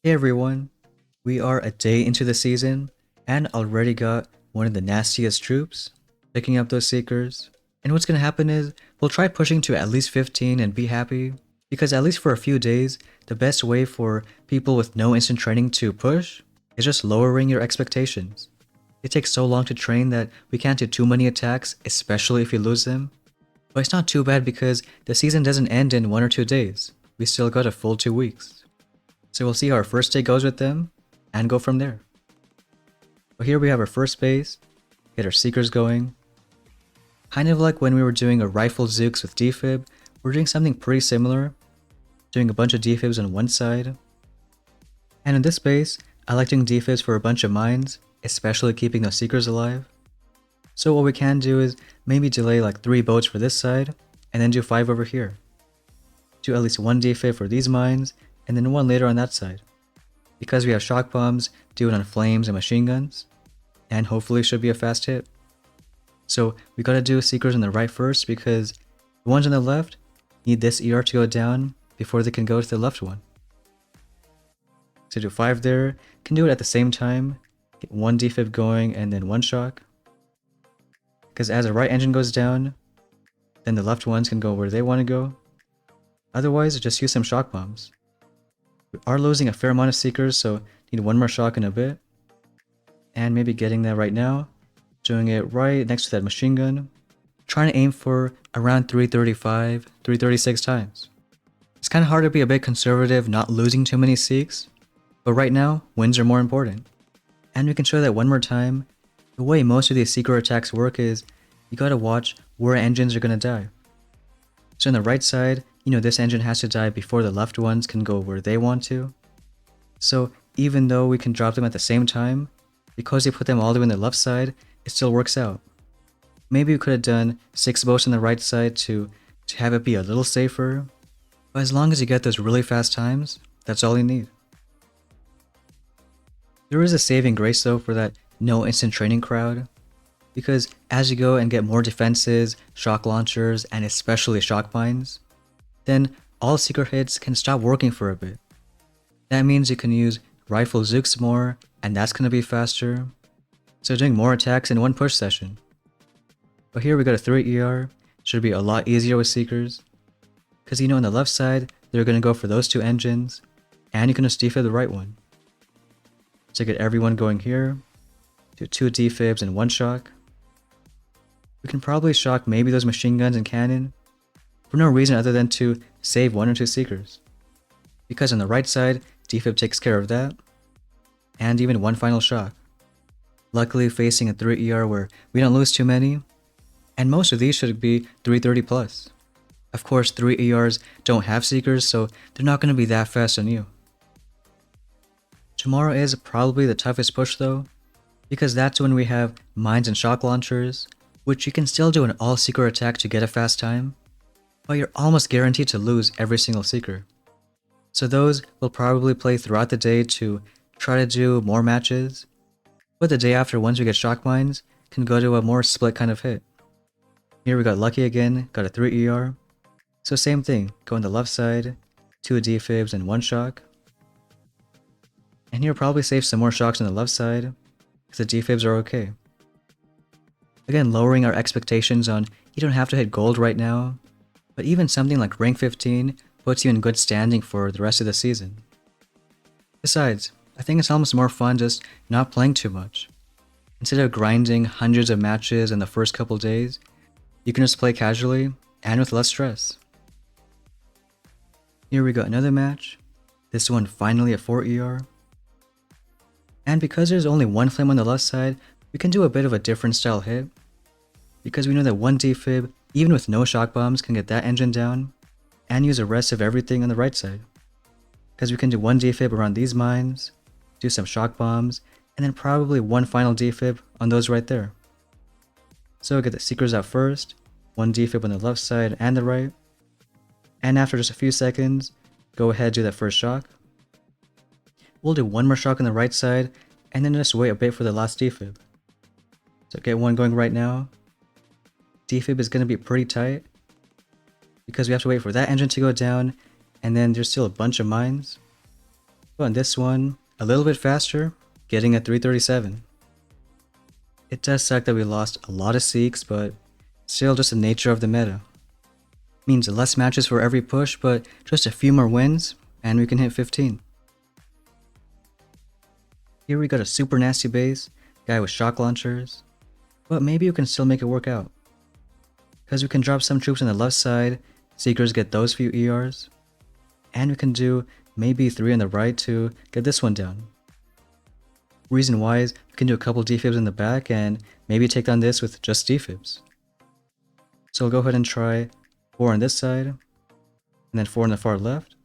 Hey everyone, we are a day into the season and already got one of the nastiest troops picking up those seekers. And what's gonna happen is we'll try pushing to at least 15 and be happy because at least for a few days, the best way for people with no instant training to push is just lowering your expectations. It takes so long to train that we can't do too many attacks, especially if you lose them. But it's not too bad because the season doesn't end in 1 or 2 days. We still got a full 2 weeks. So we'll see how our first day goes with them and go from there. But here we have our first base, get our seekers going. Kind of like when we were doing a rifle Zooks with defib, we're doing something pretty similar, doing a bunch of defibs on one side. And in this base, I like doing defibs for a bunch of mines, especially keeping those seekers alive. So what we can do is maybe delay like 3 boats for this side, and then do 5 over here. Do at least 1 defib for these mines, and then 1 later on that side. Because we have shock bombs, do it on flames and machine guns, and hopefully should be a fast hit. So we gotta do seekers on the right first because the ones on the left need this ER to go down before they can go to the left one. So do 5 there, can do it at the same time, get 1 defib going and then 1 shock. Because as the right engine goes down, then the left ones can go where they want to go. Otherwise, just use some shock bombs. We are losing a fair amount of seekers, so need 1 more shock in a bit. And maybe getting that right now. Doing it right next to that machine gun. Trying to aim for around 335, 336 times. It's kind of hard to be a bit conservative, not losing too many seeks. But right now, wins are more important. And we can show that one more time. The way most of these seeker attacks work is you gotta watch where engines are gonna die. So on the right side, you know this engine has to die before the left ones can go where they want to. So even though we can drop them at the same time, because they put them all the way on the left side, it still works out. Maybe we could have done 6 boats on the right side to have it be a little safer, but as long as you get those really fast times, that's all you need. There is a saving grace though for that no instant training crowd, because as you go and get more defenses, shock launchers, and especially shock mines, then all seeker hits can stop working for a bit. That means you can use rifle Zooks more, and that's gonna be faster. So doing more attacks in 1 push session. But here we got a 3 ER, should be a lot easier with seekers. Cause you know on the left side, they're gonna go for those 2 engines, and you can just defib the right one. So get everyone going here, do 2 defibs and 1 shock. We can probably shock maybe those machine guns and cannon, for no reason other than to save 1 or 2 seekers. Because on the right side, defib takes care of that, and even 1 final shock. Luckily facing a 3 ER where we don't lose too many, and most of these should be 330 plus. Of course 3 ERs don't have seekers, so they're not going to be that fast on you. Tomorrow is probably the toughest push though, because that's when we have mines and shock launchers, which you can still do an all seeker attack to get a fast time, but you're almost guaranteed to lose every single seeker. So those will probably play throughout the day to try to do more matches, but the day after once we get shock mines, can go to a more split kind of hit. Here we got lucky again, got a 3 ER, so same thing, go on the left side, 2 defibs and 1 shock. And here probably save some more shocks on the left side, because the defibs are okay. Again, lowering our expectations on you don't have to hit gold right now, but even something like rank 15 puts you in good standing for the rest of the season. Besides, I think it's almost more fun just not playing too much. Instead of grinding hundreds of matches in the first couple days, you can just play casually and with less stress. Here we got another match, this one finally a 4 ER. And because there's only 1 flame on the left side, we can do a bit of a different style hit. Because we know that 1 defib, even with no shock bombs, can get that engine down, and use the rest of everything on the right side. Because we can do 1 defib around these mines, do some shock bombs, and then probably 1 final defib on those right there. So get the seekers out first, 1 defib on the left side and the right, and after just a few seconds, go ahead and do that first shock. We'll do 1 more shock on the right side, and then just wait a bit for the last defib. So get 1 going right now. Defib is going to be pretty tight, because we have to wait for that engine to go down, and then there's still a bunch of mines. But on this one, a little bit faster, getting a 337. It does suck that we lost a lot of Seeks, but still just the nature of the meta. Means less matches for every push, but just a few more wins, and we can hit 15. Here we got a super nasty base, guy with shock launchers, but maybe we can still make it work out. Because we can drop some troops on the left side, Seekers get those few ERs, and we can do maybe 3 on the right to get this one down. Reason why is we can do a couple defibs in the back and maybe take down this with just defibs. So we'll go ahead and try 4 on this side, and then 4 on the far left.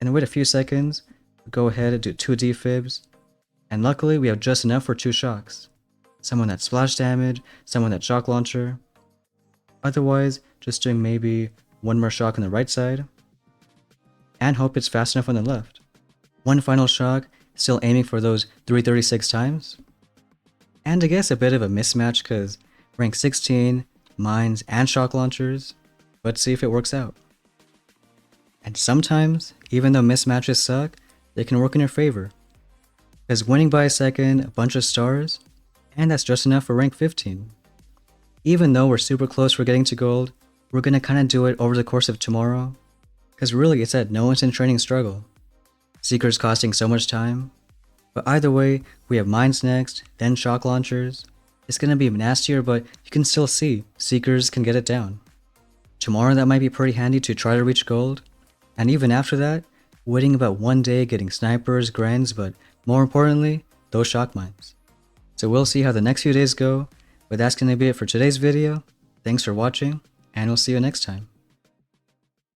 And then wait a few seconds, we'll go ahead and do 2 defibs, and luckily we have just enough for 2 shocks. Someone that splash damage, someone that shock launcher. Otherwise, just doing maybe 1 more shock on the right side, and hope it's fast enough on the left. 1 final shock, still aiming for those 336 times. And I guess a bit of a mismatch because rank 16, mines, and shock launchers. Let's see if it works out. And sometimes, even though mismatches suck, they can work in your favor. Because winning by a second, a bunch of stars, and that's just enough for rank 15. Even though we're super close for getting to gold, we're gonna kinda do it over the course of tomorrow. Because really it's that no instant training struggle. Seekers costing so much time. But either way, we have mines next, then shock launchers. It's gonna be nastier, but you can still see Seekers can get it down. Tomorrow that might be pretty handy to try to reach gold. And even after that, waiting about 1 day getting snipers, grens, but more importantly, those shock mines. So we'll see how the next few days go, but that's gonna be it for today's video. Thanks for watching, and we'll see you next time.